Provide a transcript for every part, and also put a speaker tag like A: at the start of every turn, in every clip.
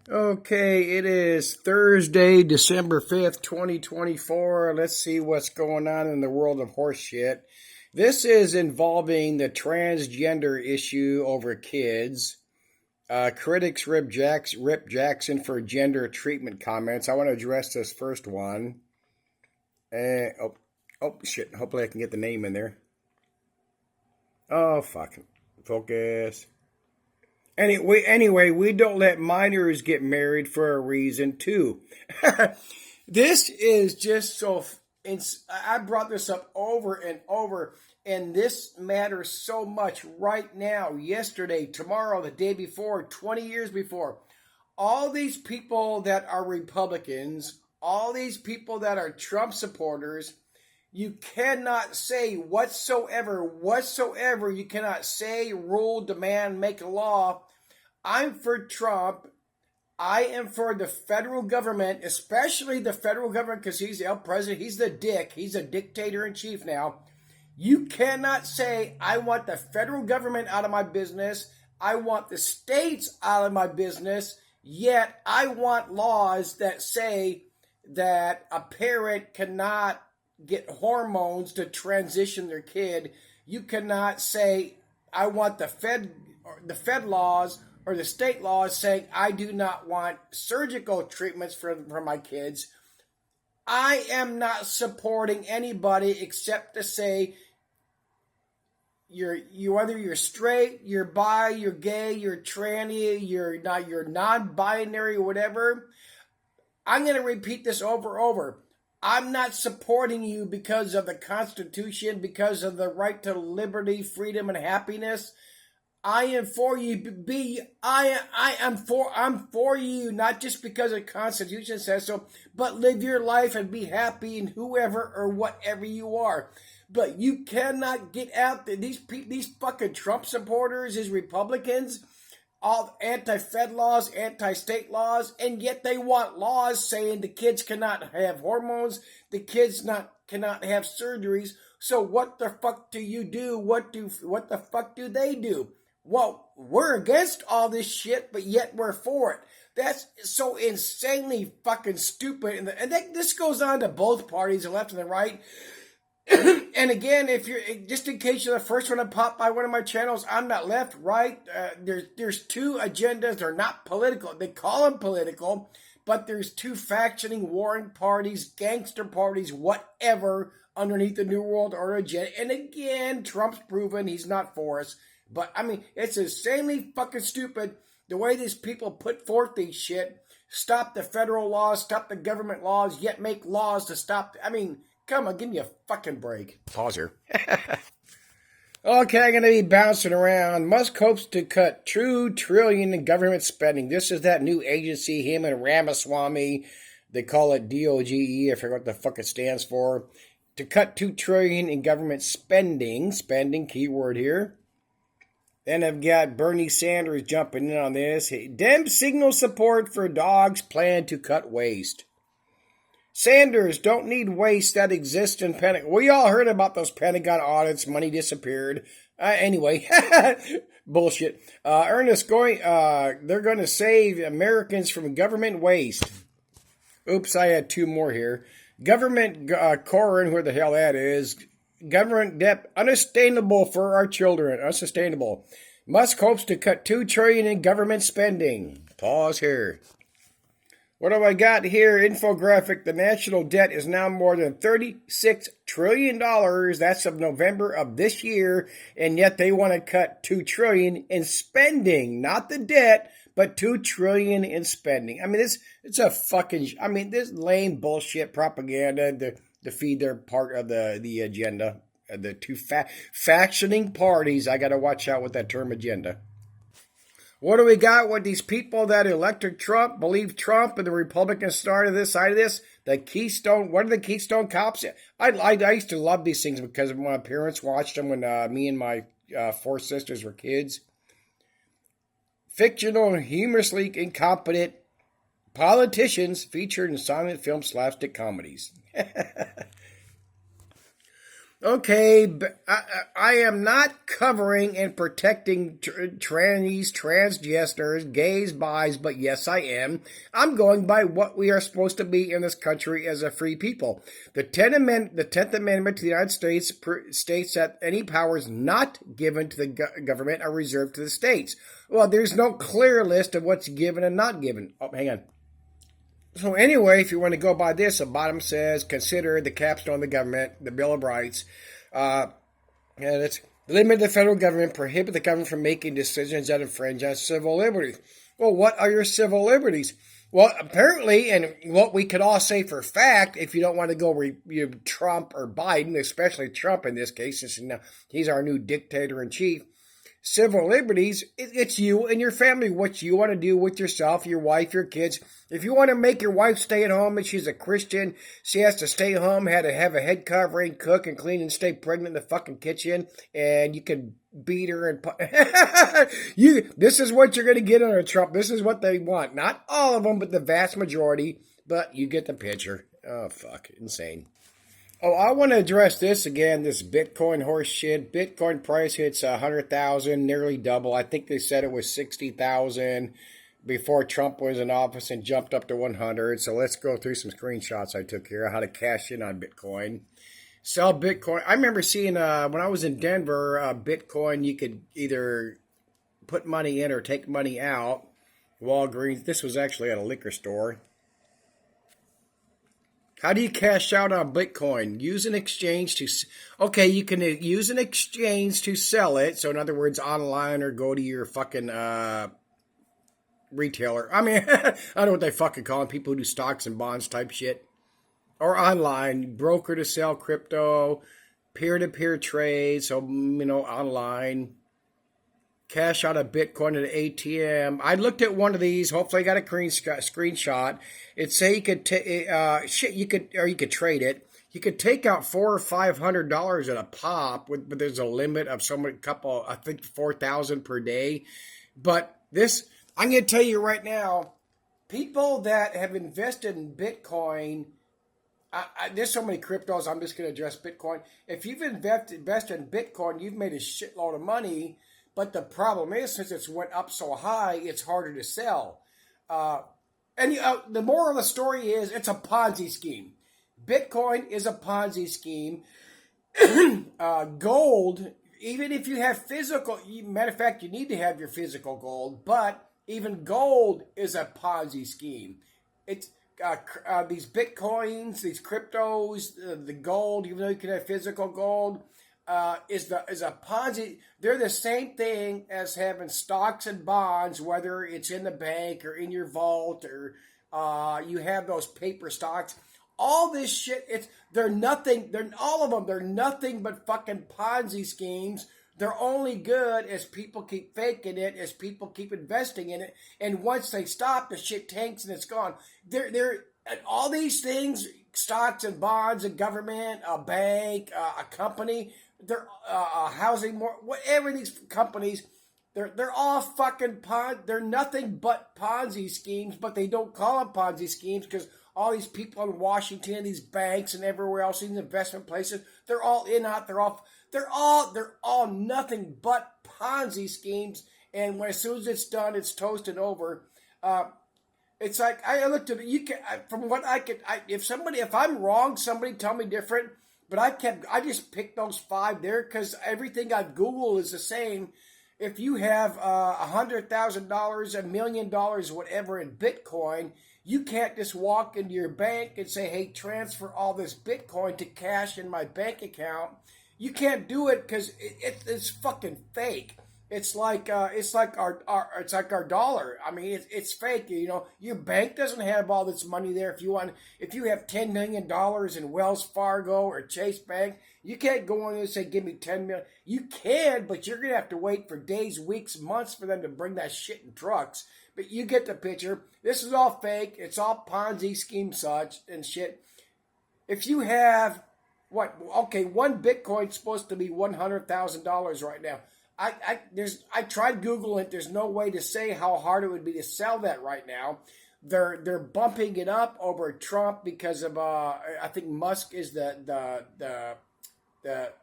A: Okay, it is Thursday, December 5th, 2024. Let's see what's going on in the world of horse shit. This is involving the transgender issue over kids. Critics rip Jackson for gender treatment comments. I want to address this first one. Shit. Hopefully I can get the name in there. Oh, fuck. Focus. Anyway, we don't let minors get married for a reason too. This is just so. I brought this up over and over, and this matters so much right now, yesterday, tomorrow, the day before, 20 years before. All these people that are Republicans, all these people that are Trump supporters, you cannot say whatsoever, you cannot say, rule, demand, make a law. I'm for Trump. I am for the federal government, especially the federal government, because he's the president. He's the dick. He's a dictator in chief now. You cannot say, I want the federal government out of my business. I want the states out of my business. Yet I want laws that say that a parent cannot get hormones to transition their kid. You cannot say, I want the Fed laws or the state laws saying I do not want surgical treatments for my kids. I am not supporting anybody except to say whether you're straight, you're bi, you're gay, you're tranny, you're non-binary, whatever. I'm going to repeat this over and over. I'm not supporting you because of the Constitution, because of the right to liberty, freedom, and happiness. I am for you. I'm for you, not just because the Constitution says so, but live your life and be happy in whoever or whatever you are. But you cannot get out there. These fucking Trump supporters, these Republicans, all anti-Fed laws, anti-state laws, and yet they want laws saying the kids cannot have hormones, the kids cannot have surgeries. So what the fuck do you do? What the fuck do they do? Well, we're against all this shit, but yet we're for it. That's so insanely fucking stupid. And this goes on to both parties, the left and the right. And again, if you're just in case you're the first one to pop by one of my channels, I'm not left, right. There's two agendas. They're not political. They call them political, but there's two factioning, warring parties, gangster parties, whatever, underneath the New World Order agenda. And again, Trump's proven he's not for us. But I mean, it's insanely fucking stupid the way these people put forth these shit. Stop the federal laws, stop the government laws, yet make laws to stop. I mean, come on, give me a fucking break. Pause here. Okay, I'm going to be bouncing around. Musk hopes to cut $2 trillion in government spending. This is that new agency, him and Ramaswamy. They call it DOGE. I forget what the fuck it stands for. To cut $2 trillion in government spending. Spending, keyword here. Then I've got Bernie Sanders jumping in on this. Dem signal support for dogs plan to cut waste. Sanders don't need waste that exists in Pentagon. We all heard about those Pentagon audits. Money disappeared. Anyway, bullshit. Ernest they're going to save Americans from government waste. Oops, I had two more here. Government Corin, where the hell that is. Government debt unsustainable for our children. Unsustainable. Musk hopes to cut $2 trillion in government spending. Pause here. What have I got here? Infographic. The national debt is now more than $36 trillion. That's of November of this year. And yet they want to cut $2 trillion in spending. Not the debt, but $2 trillion in spending. I mean, this lame bullshit propaganda to feed their part of the agenda. The two factioning parties. I got to watch out with that term agenda. What do we got with these people that elected Trump, believe Trump, and the Republicans started this side of this? The Keystone, what are the Keystone Cops? I used to love these things because my parents watched them when me and my four sisters were kids. Fictional, humorously incompetent politicians featured in silent film slapstick comedies. Okay, but I am not covering and protecting trannies, transgenders, gays, bis, but yes, I am. I'm going by what we are supposed to be in this country as a free people. The 10th Amendment to the United States states that any powers not given to the government are reserved to the states. Well, there's no clear list of what's given and not given. Oh, hang on. So anyway, if you want to go by this, the bottom says consider the capstone of the government, the Bill of Rights. And it's limit the federal government, prohibit the government from making decisions that infringe on civil liberties. Well, what are your civil liberties? Well, apparently, and what we could all say for a fact, if you don't want to go Trump or Biden, especially Trump in this case, since he's our new dictator in chief. Civil liberties, it's you and your family, what you want to do with yourself, your wife, your kids. If you want to make your wife stay at home and she's a Christian, she has to stay home, had to have a head covering, cook and clean and stay pregnant in the fucking kitchen, and you can beat her and this is what you're going to get under Trump. This is what they want. Not all of them, but the vast majority, but you get the picture. Oh, fuck. Insane. Oh, I want to address this again, this Bitcoin horse shit. Bitcoin price hits 100,000, nearly double. I think they said it was 60,000 before Trump was in office and jumped up to 100. So let's go through some screenshots I took here, how to cash in on Bitcoin. Sell Bitcoin. I remember seeing, when I was in Denver, Bitcoin, you could either put money in or take money out. Walgreens, this was actually at a liquor store. How do you cash out on Bitcoin? Use an exchange to... Okay, you can use an exchange to sell it. So in other words, online or go to your fucking retailer. I mean, I don't know what they fucking call them. People who do stocks and bonds type shit. Or online. Broker to sell crypto. Peer-to-peer trade. So, online. Cash out of Bitcoin at an ATM. I looked at one of these. Hopefully, I got a screenshot. It say you could you could trade it. You could take out $400 or $500 at a pop, but there's a limit of I think 4,000 per day. But this, I'm going to tell you right now, people that have invested in Bitcoin. There's so many cryptos. I'm just going to address Bitcoin. If you've invested in Bitcoin, you've made a shitload of money. But the problem is, since it's went up so high, it's harder to sell. The moral of the story is, it's a Ponzi scheme. Bitcoin is a Ponzi scheme. Gold, even if you have physical, matter of fact, you need to have your physical gold, but even gold is a Ponzi scheme. It's these Bitcoins, these cryptos, the gold, even though you can have physical gold, is a Ponzi. They're the same thing as having stocks and bonds, whether it's in the bank or in your vault or you have those paper stocks. All this shit, they're nothing. All of them. They're nothing but fucking Ponzi schemes. They're only good as people keep faking it, as people keep investing in it, and once they stop, the shit tanks and it's gone. They're all these things, stocks and bonds, a government, a bank, a company. They're housing, whatever these companies, they're all fucking they're nothing but Ponzi schemes, but they don't call them Ponzi schemes because all these people in Washington, these banks and everywhere else, these investment places, they're all they're all nothing but Ponzi schemes. And as soon as it's done, it's toasted over. It's like I looked at it. From what I could, if I'm wrong, somebody tell me different. But I just picked those 5 there because everything I've Googled is the same. If you have $100,000, $1 million, whatever in Bitcoin, you can't just walk into your bank and say, "Hey, transfer all this Bitcoin to cash in my bank account." You can't do it because it's fucking fake. It's like our dollar. I mean, it's fake. Your bank doesn't have all this money there. If you have $10 million in Wells Fargo or Chase Bank, you can't go in and say, "Give me $10 million." You can, but you're gonna have to wait for days, weeks, months for them to bring that shit in trucks. But you get the picture. This is all fake. It's all Ponzi scheme such and shit. If you have one Bitcoin's supposed to be $100,000 right now. I tried Googling it. There's no way to say how hard it would be to sell that right now. They're bumping it up over Trump because of I think Musk is the the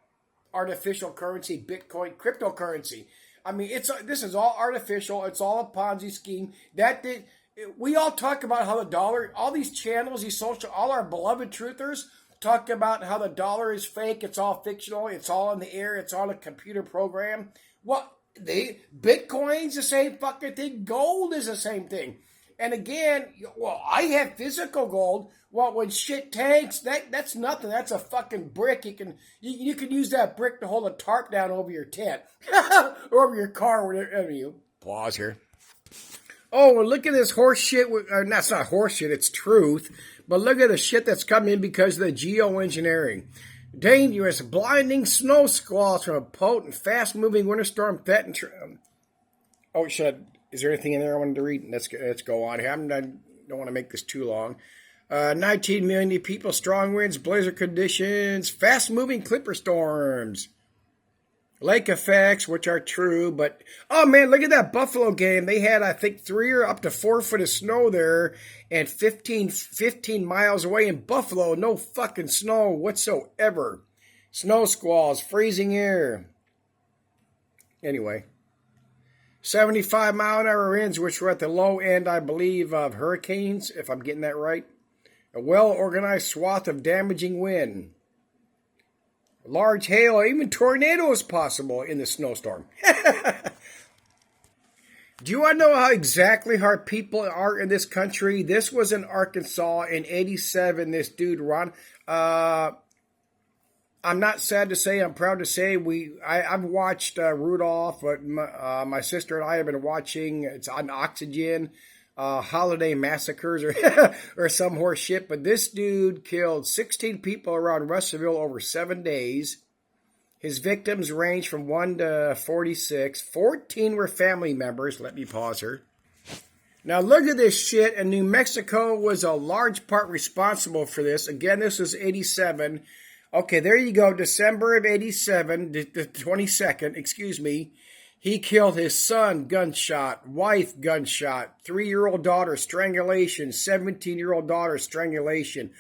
A: artificial currency, Bitcoin, cryptocurrency. I mean, this is all artificial. It's all a Ponzi scheme. We all talk about how the dollar, all these channels, all our beloved truthers talk about how the dollar is fake. It's all fictional. It's all in the air. It's all a computer program. Well, Bitcoin's the same fucking thing. Gold is the same thing. And again, well, I have physical gold. Well, when shit tanks, that's nothing. That's a fucking brick. You can use that brick to hold a tarp down over your tent or over your car. Whatever you pause here. Oh, well, look at this horse shit. That's not horse shit. It's truth. But look at the shit that's coming in because of the geoengineering. Dangerous, blinding snow squalls from a potent, fast-moving winter storm threatening. Is there anything in there I wanted to read? Let's go on here. I don't want to make this too long. 19 million people, strong winds, blizzard conditions, fast-moving clipper storms. Lake effects, which are true, but oh man, look at that Buffalo game. They had, I think, 3 or up to 4 foot of snow there, and 15 miles away in Buffalo, no fucking snow whatsoever. Snow squalls, freezing air. Anyway, 75-mile-an-hour winds, which were at the low end, I believe, of hurricanes, if I'm getting that right. A well-organized swath of damaging wind. Large hail, even tornadoes possible in the snowstorm. Do you want to know how people are in this country? This was in Arkansas in 87. This dude, Ron. I'm not sad to say, I'm proud to say I've watched Rudolph, but my sister and I have been watching, it's on Oxygen, Holiday Massacres or some horse shit. But this dude killed 16 people around Russellville over 7 days. His victims range from 1 to 46. 14 were family members. Let me pause here. Now look at this shit. And New Mexico was a large part responsible for this. Again, this was 87. Okay, there you go. December of 87, the 22nd, excuse me. He killed his son, gunshot, wife, gunshot, 3-year-old daughter, strangulation, 17-year-old daughter, strangulation,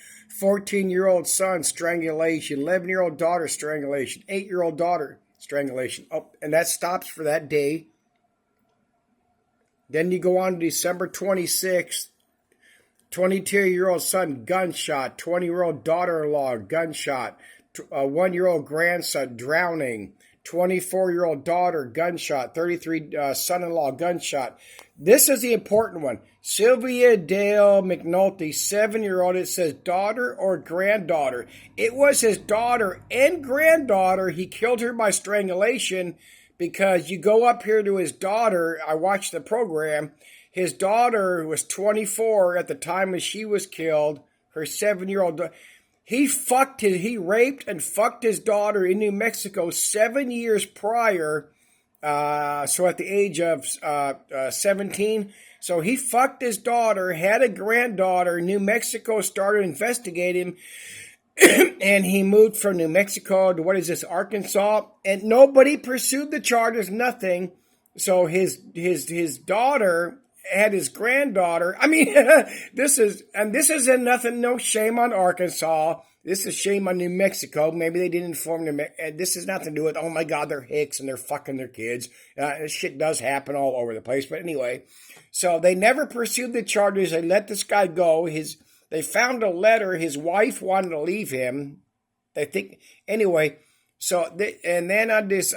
A: 14-year-old son, strangulation, 11-year-old daughter, strangulation, 8-year-old daughter, strangulation. Oh, and that stops for that day. Then you go on to December 26th, 22-year-old son, gunshot, 20-year-old daughter-in-law, gunshot, a 1-year-old grandson, drowning, 24-year-old daughter, gunshot. 33 son-in-law, gunshot. This is the important one. Sylvia Dale McNulty, 7-year-old. It says daughter or granddaughter. It was his daughter and granddaughter. He killed her by strangulation because you go up here to his daughter. I watched the program. His daughter was 24 at the time that she was killed. Her 7-year-old He raped and fucked his daughter in New Mexico 7 years prior. So at the age of 17. So he fucked his daughter, had a granddaughter. New Mexico started investigating him. And he moved from New Mexico to, Arkansas. And nobody pursued the charges, nothing. So his daughter had his granddaughter. I mean, this isn't nothing, no shame on Arkansas. This is shame on New Mexico. Maybe they didn't inform them. This has nothing to do with, oh my God, they're hicks and they're fucking their kids. This shit does happen all over the place. But anyway, so they never pursued the charges. They let this guy go. They found a letter. His wife wanted to leave him. They think, anyway. So, and then on this,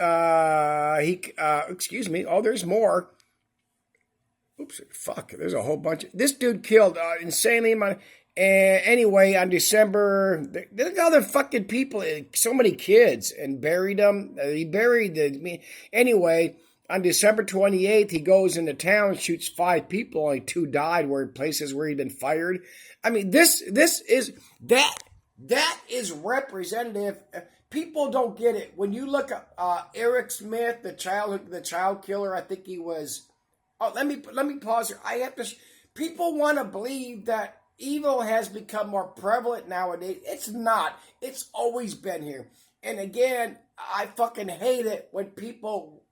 A: excuse me. Oh, there's more. Oops, fuck, there's a whole bunch. This dude killed insanely amount. Anyway, on December, look at all the fucking people, so many kids, and buried them. Anyway, on December 28th, he goes into town, shoots 5 people, only 2 died, places where he'd been fired. I mean, this is representative. People don't get it. When you look at Eric Smith, the child killer, I think he was. Oh, let me pause here. People want to believe that evil has become more prevalent nowadays. It's not. It's always been here. And again, I fucking hate it when people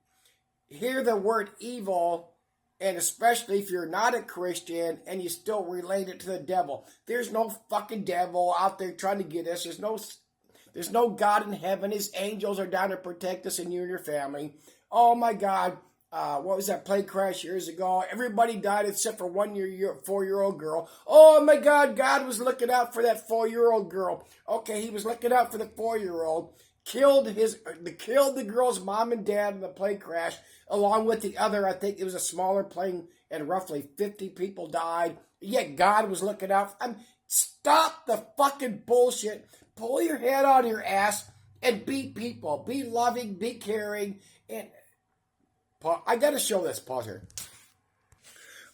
A: hear the word evil, and especially if you're not a Christian and you still relate it to the devil. There's no fucking devil out there trying to get us. There's no God in heaven. His angels are down to protect us and you and your family. Oh my God. What was that plane crash years ago? Everybody died except for 4-year-old girl. Oh my God, God was looking out for that 4-year-old girl. Okay, he was looking out for the 4-year-old. Killed the girl's mom and dad in the plane crash, along with the other. I think it was a smaller plane, and roughly 50 people died. Yet God was looking out. Stop the fucking bullshit. Pull your head out of your ass and be people. Be loving. Be caring. And I got to show this. Pause here.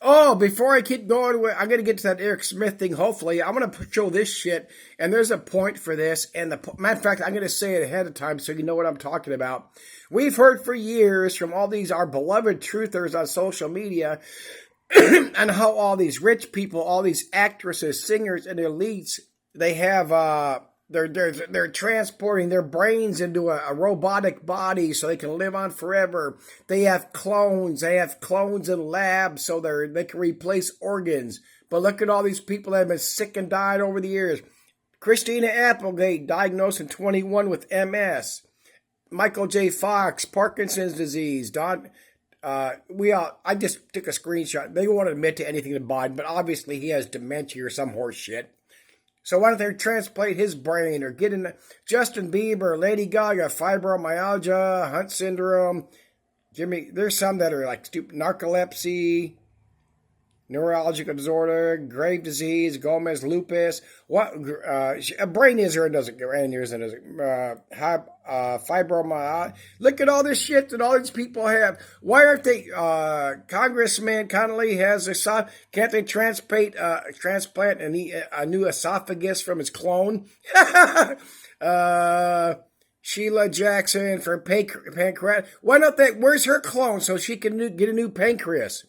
A: Oh, before I keep going, I'm going to get to that Eric Smith thing, hopefully. I'm going to show this shit, and there's a point for this. And matter of fact, I'm going to say it ahead of time so you know what I'm talking about. We've heard for years from all these, our beloved truthers on social media, and how all these rich people, all these actresses, singers, and elites, they have, they're transporting their brains into a robotic body so they can live on forever. They have clones. They have clones in labs so they can replace organs. But look at all these people that have been sick and died over the years. Christina Applegate, diagnosed in 21 with MS. Michael J. Fox, Parkinson's disease. I just took a screenshot. They won't admit to anything to Biden, but obviously he has dementia or some horse shit. So why don't they transplant his brain or get in Justin Bieber, Lady Gaga, fibromyalgia, Hunt syndrome, there's some that are like stupid narcolepsy, neurological disorder, grave disease, Gomez lupus. What a brain injury doesn't go fibromyalgia. Look at all this shit that all these people have. Why aren't they? Congressman Connolly can't they transplant a new esophagus from his clone? Sheila Jackson for pancreas. Why don't they? Where's her clone so she can get a new pancreas?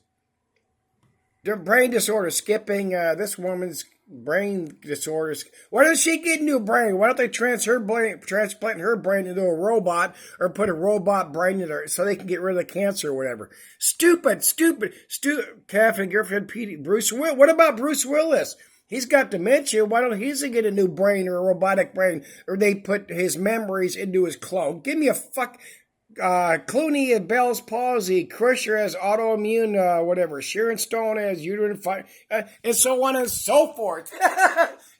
A: Their brain disorder, skipping this woman's brain disorders. Why does she get a new brain? Why don't they transplant her brain into a robot or put a robot brain in her so they can get rid of the cancer or whatever? Stupid. Catherine Griffin, Bruce Willis. What about Bruce Willis? He's got dementia. Why don't he get a new brain or a robotic brain? Or they put his memories into his clone? Give me a fuck. Clooney has Bell's palsy, Crusher has autoimmune, whatever, Sharon Stone has uterine fire, and so on and so forth.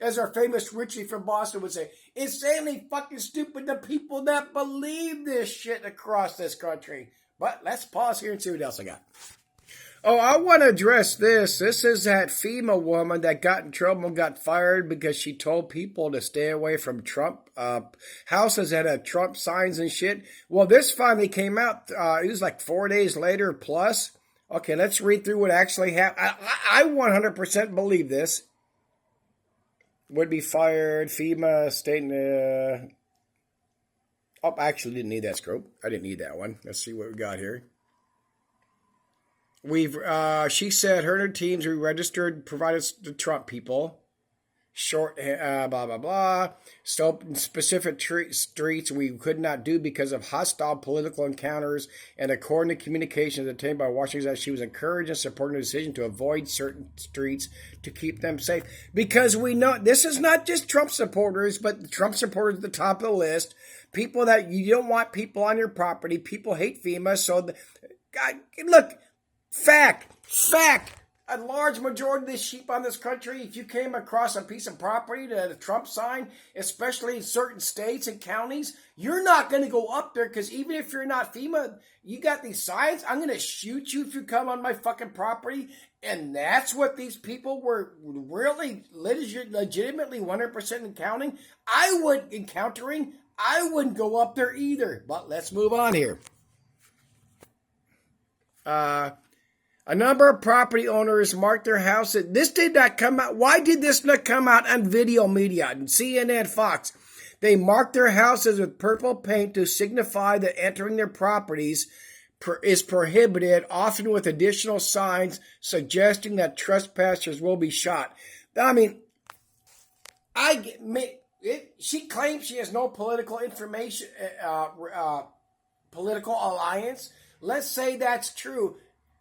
A: As our famous Richie from Boston would say, insanely fucking stupid the people that believe this shit across this country. But let's pause here and see what else I got. Oh, I want to address this. This is that FEMA woman that got in trouble and got fired because she told people to stay away from Trump houses that had Trump signs and shit. Well, this finally came out. It was like 4 days later plus. Okay, let's read through what actually happened. I 100% believe this. Would be fired. FEMA state. I actually didn't need that scope. I didn't need that one. Let's see what we got here. She said her and her teams we registered, provided the Trump people, blah, blah, blah. So specific streets we could not do because of hostile political encounters. And according to communications obtained by Washington, she was encouraged and supporting the decision to avoid certain streets to keep them safe. Because we know this is not just Trump supporters, but Trump supporters at the top of the list. People that you don't want people on your property. People hate FEMA. So, look. Fact. A large majority of the sheep on this country, if you came across a piece of property that had a Trump sign, especially in certain states and counties, you're not going to go up there because even if you're not FEMA, you got these signs. I'm going to shoot you if you come on my fucking property. And that's what these people were really legitimately 100% encountering. I wouldn't go up there either. But let's move on here. A number of property owners marked their houses. This did not come out. Why did this not come out on video media and CNN, Fox? They marked their houses with purple paint to signify that entering their properties is prohibited, often with additional signs suggesting that trespassers will be shot. I mean, she claims she has no political information, political alliance. Let's say that's true.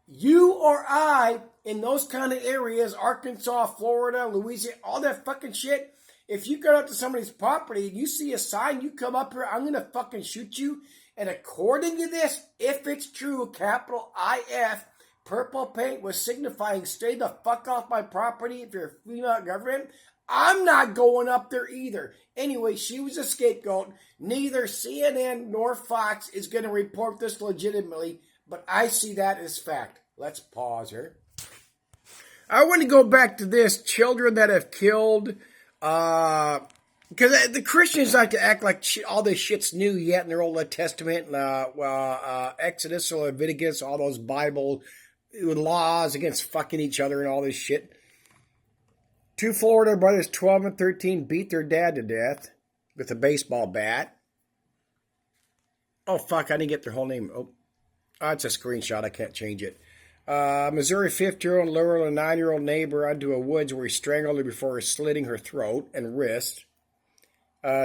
A: You or I, in those kind of areas, Arkansas, Florida, Louisiana, all that fucking shit, If you go out to somebody's property and you see a sign, you come up here, I'm going to fucking shoot you. And according to this, if it's true, capital IF, purple paint was signifying stay the fuck off my property if you're a female government, I'm not going up there either. Anyway, she was a scapegoat. Neither CNN nor Fox is going to report this legitimately, but I see that as fact. Let's pause here. I want to go back to this. Children that have killed, because the Christians like to act like all this shit's new yet in their Old Testament, Exodus or Leviticus, all those Bible laws against fucking each other and all this shit. 2 Florida brothers, 12 and 13, beat their dad to death with a baseball bat. Oh, fuck, I didn't get their whole name. Oh, it's a screenshot. I can't change it. Missouri 50-year-old lured a 9-year-old neighbor onto a woods where he strangled her before slitting her throat and wrist.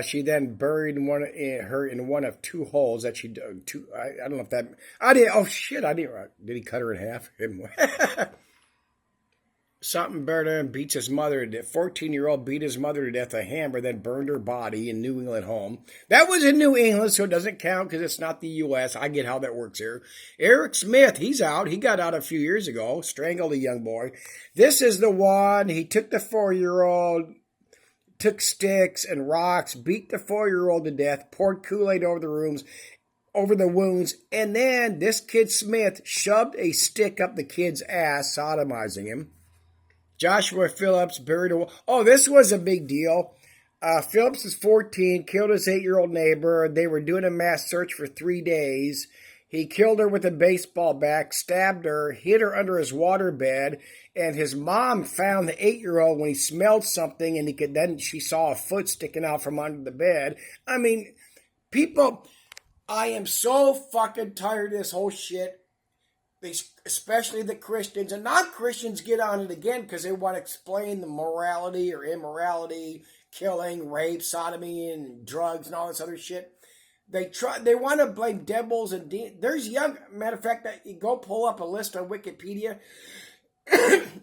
A: She then buried her in one of 2 holes that she dug. I don't know if that... I did. Oh, shit, I didn't... Did he cut her in half? Something better than beats his mother to death. 14-year-old beat his mother to death with a hammer, then burned her body in New England home. That was in New England, so it doesn't count because it's not the U.S. I get how that works here. Eric Smith, he's out. He got out a few years ago. Strangled a young boy. This is the one. He took the 4-year-old, took sticks and rocks, beat the 4-year-old to death, poured Kool-Aid over the wounds, and then this kid Smith shoved a stick up the kid's ass, sodomizing him. Joshua Phillips buried a... Oh, this was a big deal. Phillips is 14, killed his 8-year-old neighbor. They were doing a mass search for 3 days. He killed her with a baseball bat, stabbed her, hid her under his waterbed, and his mom found the 8-year-old when he smelled something, and then she saw a foot sticking out from under the bed. I mean, people... I am so fucking tired of this whole shit. Especially the Christians, and non-Christians get on it again because they want to explain the morality or immorality, killing, rape, sodomy, and drugs and all this other shit. They want to blame devils and there's matter of fact, that you go pull up a list on Wikipedia,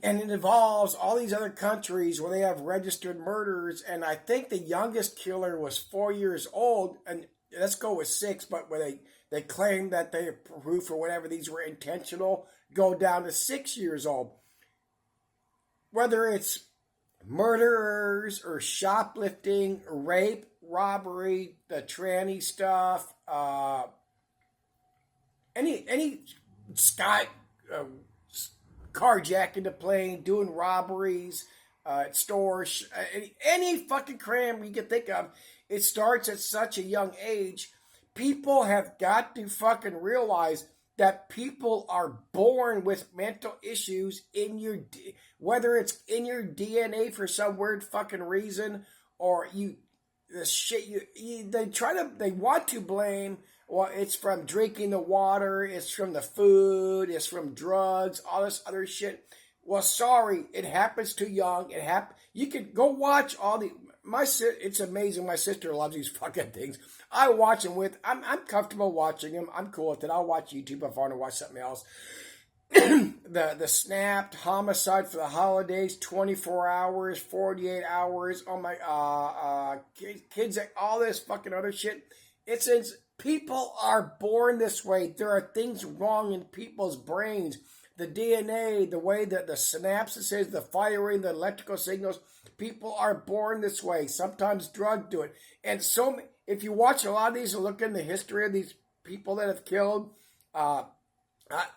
A: and it involves all these other countries where they have registered murders, and I think the youngest killer was 4 years old, and let's go with 6, but where they claim that they have proof or whatever, these were intentional, go down to 6 years old. Whether it's murderers or shoplifting, rape, robbery, the tranny stuff, any carjacking the plane, doing robberies at stores, any fucking crime you can think of, it starts at such a young age. People have got to fucking realize that people are born with mental issues whether it's in your DNA for some weird fucking reason, or they want to blame, well, it's from drinking the water, it's from the food, it's from drugs, all this other shit. Well, sorry, it happens too young. You could go watch all the... It's amazing. My sister loves these fucking things. I watch them I'm comfortable watching them. I'm cool with it. I'll watch YouTube if I want to watch something else. the snapped homicide for the holidays, 24 hours, 48 hours. Oh my, kids, all this fucking other shit. It's people are born this way. There are things wrong in people's brains. The DNA, the way that the synapses is, the firing, the electrical signals, people are born this way. Sometimes drugs do it. And so, if you watch a lot of these and look in the history of these people that have killed, I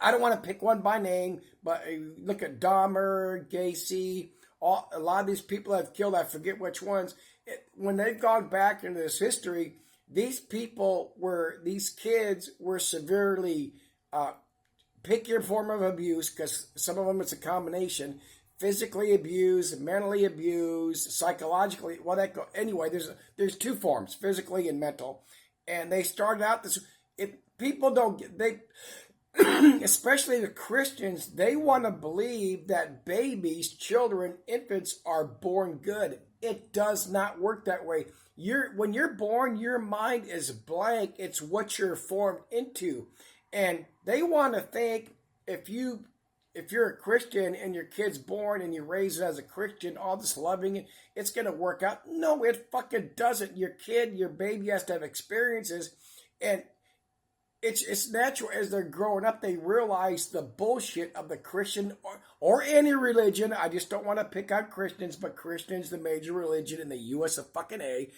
A: don't want to pick one by name, but look at Dahmer, Gacy, a lot of these people that have killed, I forget which ones. When they've gone back into this history, these kids were severely... pick your form of abuse, because some of them it's a combination. Physically abused, mentally abused, psychologically. Anyway, there's 2 forms, physically and mental. And they started out this. If people don't get, especially the Christians, they want to believe that babies, children, infants are born good. It does not work that way. When you're born, your mind is blank. It's what you're formed into. And they want to think if you if you're a Christian and your kid's born and you raise it as a Christian, all this loving, it's going to work out. No, it fucking doesn't. Your kid, your baby has to have experiences. And it's natural as they're growing up, they realize the bullshit of the Christian or any religion. I just don't want to pick on Christians, but Christians, the major religion in the U.S. of fucking A.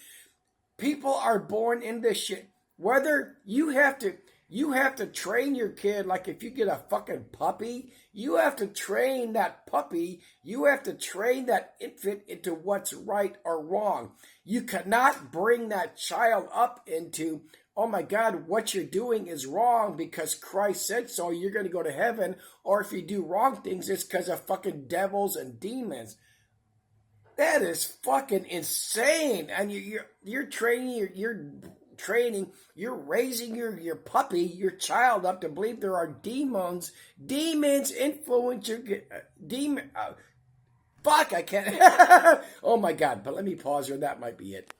A: People are born in this shit. Whether you have to train your kid, like if you get a fucking puppy, you have to train that puppy, you have to train that infant into what's right or wrong. You cannot bring that child up into, oh my God, what you're doing is wrong because Christ said so, you're going to go to heaven, or if you do wrong things, it's because of fucking devils and demons. That is fucking insane. And you're training, you're raising your puppy, your child up to believe there are demons. Demons influence your fuck, I can't. Oh my God, but let me pause here. That might be it.